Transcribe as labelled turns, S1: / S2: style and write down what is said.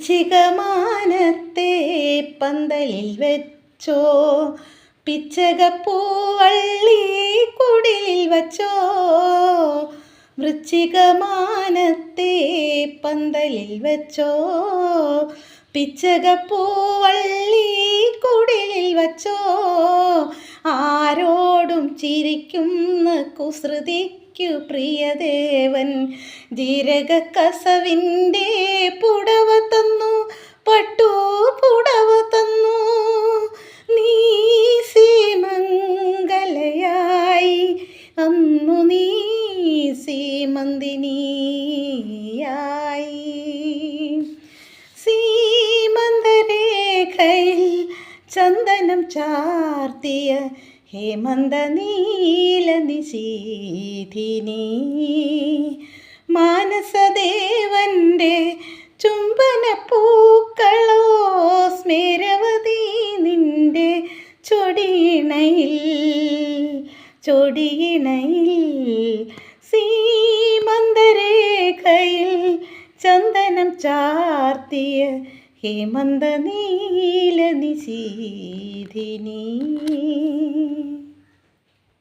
S1: വൃശ്ചികമാനത്തെ പന്തലിൽ വെച്ചോ, പിച്ചകപ്പൂവള്ളി കുടിലിൽ വച്ചോ. വൃശ്ചികമാനത്തെ പന്തലിൽ വെച്ചോ, പിച്ചകപ്പൂവള്ളി കുടിലിൽ വച്ചോ. ആരോടും ചിരിക്കുന്ന കുസൃതിക്കു പ്രിയദേവൻ ജീരകക്കസവിൻ്റെ പുടവ തന്നു, പട്ടു പുടവ തന്നു. നീ സീമംഗലയായി അന്നു, നീ സീമന്തിനിയായി. സീമന്തരേഖയിൽ ചന്ദനം ചാർത്തിയ ഹേമന്ത നീല നിശീഥിനി, മാനസദേവൻ്റെ ചുംബന പൂക്കളോ സ്മേരവതി നിൻ്റെ ചൊടിയിണയിൽ, ചൊടിയിണയിൽ. സീമന്തരേഖയിൽ ചന്ദനം ചാർത്തിയ ഹേമന്ത നീല നിശീഥിനി.